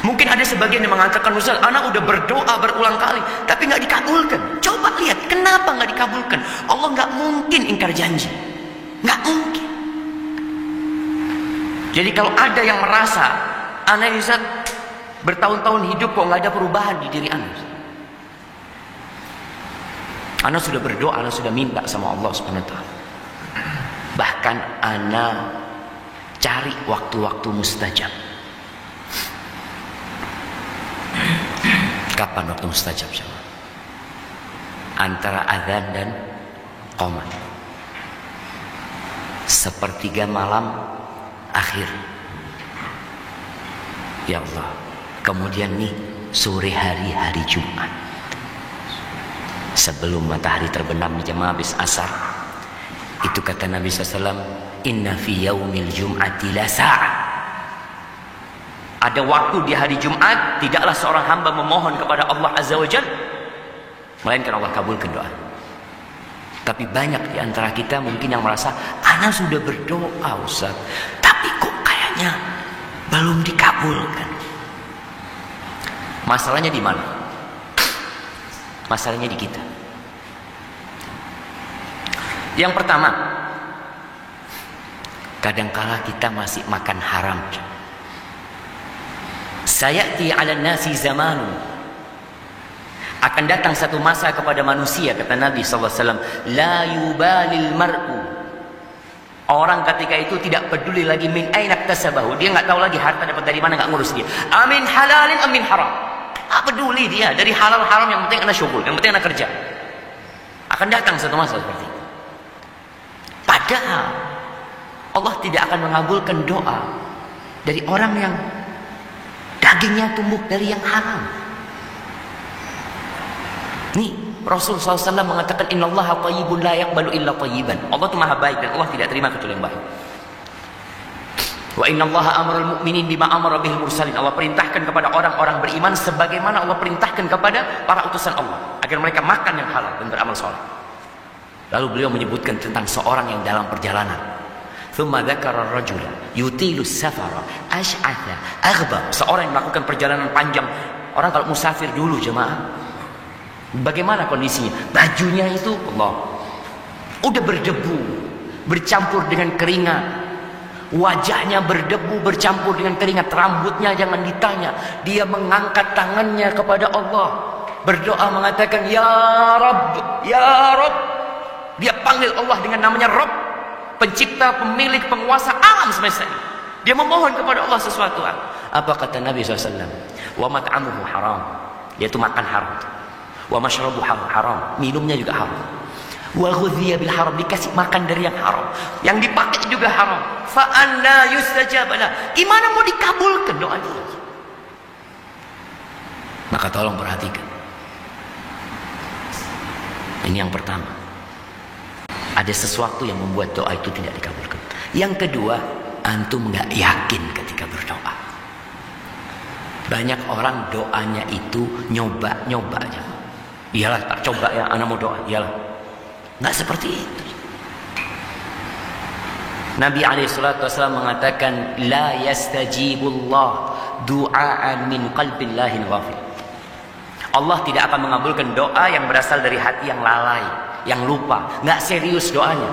Mungkin ada sebagian yang mengatakan, Ustaz, anak udah berdoa berulang kali tapi nggak dikabulkan. Coba lihat kenapa nggak dikabulkan. Allah nggak mungkin ingkar janji, nggak mungkin. Jadi kalau ada yang merasa anak Ustaz bertahun-tahun hidup kok nggak ada perubahan di diri anak, anak sudah berdoa, anak sudah minta sama Allah Subhanahu wa taala. Bahkan anak cari waktu-waktu mustajab. Kapan waktu mustajab? Antara azan dan qomat, sepertiga malam akhir. Ya Allah. Kemudian nih sore hari Jumat, sebelum matahari terbenam di jam habis asar, itu kata Nabi SAW, inna fi yaumil jum'ati la sa'ah. Ada waktu di hari Jumat, tidaklah seorang hamba memohon kepada Allah Azza wa Jalla melainkan Allah kabulkan doa. Tapi banyak di antara kita mungkin yang merasa, ana sudah berdoa Ustaz, tapi kok kayaknya belum dikabulkan. Masalahnya di mana? Masalahnya di kita. Yang pertama, kadangkala kita masih makan haram. Sayati 'alan nasi zamanun, akan datang satu masa kepada manusia, kata Nabi SAW, la yubalil mar'u, orang ketika itu tidak peduli lagi min aina iktasabahu, dia nggak tahu lagi harta dapat dari mana, nggak ngurus dia, amin halalin amin haram, nggak peduli dia dari halal haram, yang penting anak syukur, yang penting anak kerja. Akan datang satu masa seperti itu. Padahal Allah tidak akan mengabulkan doa dari orang yang dagingnya tumbuh dari yang haram. Nih Rasul SAW mengatakan, innallaha thayyibun la yaqbalu illa thayyiban. Allah itu maha baik dan Allah tidak terima kecuali yang baik. Wa innallaha amara al-mu'minin bima amara bihil mursalin. Allah perintahkan kepada orang-orang beriman sebagaimana Allah perintahkan kepada para utusan Allah, agar mereka makan yang halal dan beramal saleh. Lalu beliau menyebutkan tentang seorang yang dalam perjalanan. Thumma dzakara ar-rajula yutilu safara ash'atha aghbar. Seorang yang melakukan perjalanan panjang. Orang kalau musafir dulu jemaah, bagaimana kondisinya? Bajunya itu Allah udah berdebu, bercampur dengan keringat. Wajahnya berdebu bercampur dengan keringat. Rambutnya jangan ditanya. Dia mengangkat tangannya kepada Allah, berdoa mengatakan, ya Rabb, ya Rabb. Dia panggil Allah dengan namanya Rabb, pencipta, pemilik, penguasa alam semesta ini. Dia memohon kepada Allah sesuatu. Apa kata Nabi SAW? Wa mat'amuhu haram, yaitu makan haram. Wa mashrabuhu haram, minumnya juga haram. Wa ghudhiya bil haram, dikasih makan dari yang haram, yang dipakai juga haram. Fa anna yustajab lah, gimana mau dikabulkan doa dia? Maka tolong perhatikan. Ini yang pertama. Ada sesuatu yang membuat doa itu tidak dikabulkan. Yang kedua, antum nggak yakin ketika berdoa. Banyak orang doanya itu nyoba-nyoba aja. Iyalah, tak coba ya, anak mau doa. Iyalah, nggak seperti itu. Nabi SAW mengatakan, la yastajibullah du'aan min qalbillahin ghafil. Allah tidak akan mengabulkan doa yang berasal dari hati yang lalai, yang lupa, nggak serius doanya.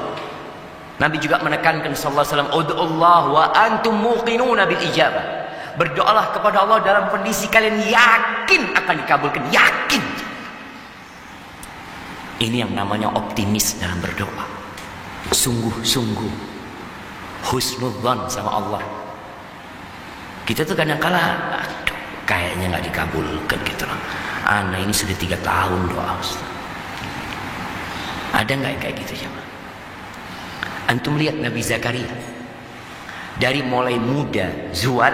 Nabi juga menekankan sallallahu alaihi wasallam, ud'ullah wa antum muqinuna bil ijabah. Berdoalah kepada Allah dalam kondisi kalian yakin akan dikabulkan, yakin. Ini yang namanya optimis dalam berdoa. Sungguh-sungguh husnudzon sama Allah. Kita tuh kadang-kala kayaknya nggak dikabulkan gitu loh. Anak ini sudah 3 tahun doa Ustaz. Ada nggak yang kayak gitu ya? Antum lihat Nabi Zakaria, dari mulai muda zuhad,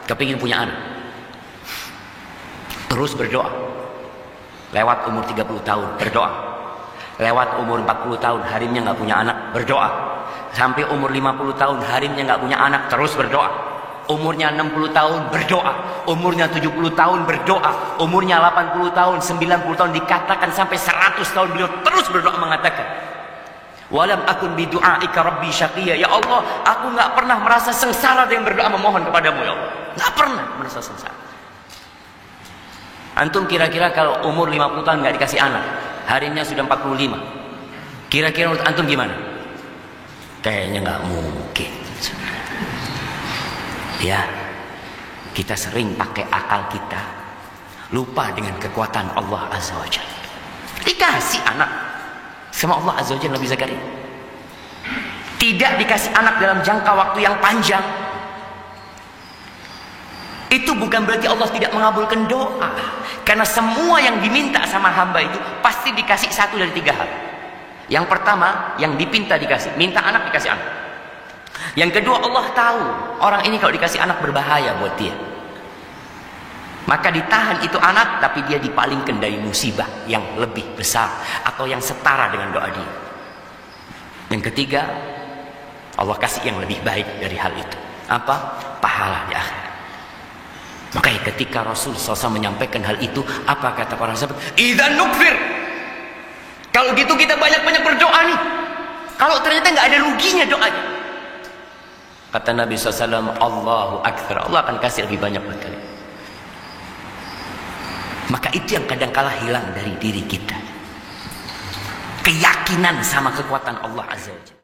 kepingin punya anak, terus berdoa. Lewat umur 30 tahun berdoa, lewat umur 40 tahun harimnya nggak punya anak, berdoa. Sampai umur 50 tahun harimnya nggak punya anak, terus berdoa. Umurnya 60 tahun berdoa, umurnya 70 tahun berdoa, umurnya 80 tahun, 90 tahun, dikatakan sampai 100 tahun beliau terus berdoa mengatakan, Walam akun bidu'aika rabbi syaqiyya. Ya Allah, aku nggak pernah merasa sengsara dengan berdoa memohon kepadamu ya Allah. Nggak pernah merasa sengsara. Antum kira-kira kalau umur 50 tahun nggak dikasih anak, harinya sudah 45. Kira-kira menurut antum gimana? Kayaknya nggak mungkin. Ya, kita sering pakai akal kita, lupa dengan kekuatan Allah Azza wa Jalla. Dikasih anak sama Allah Azza wa Jalla Nabi Zakaria. Tidak dikasih anak dalam jangka waktu yang panjang. Itu bukan berarti Allah tidak mengabulkan doa. Karena semua yang diminta sama hamba itu pasti dikasih satu dari 3 hal. Yang pertama, yang dipinta dikasih. Minta anak, dikasih anak. Yang kedua, Allah tahu orang ini kalau dikasih anak berbahaya buat dia. Maka ditahan itu anak, tapi dia dipalingkan dari musibah yang lebih besar atau yang setara dengan doa dia. Yang ketiga, Allah kasih yang lebih baik dari hal itu. Apa? Pahala di akhirat. Makanya ketika Rasul SAW menyampaikan hal itu, apa kata para sahabat? Idzan nukfir. Kalau gitu kita banyak-banyak berdoa nih. Kalau ternyata nggak ada ruginya doanya. Kata Nabi SAW, Allahu Akbar. Allah akan kasih lebih banyak buat kalian. Maka itu yang kadang-kala hilang dari diri kita. Keyakinan sama kekuatan Allah Azza wa Jalla.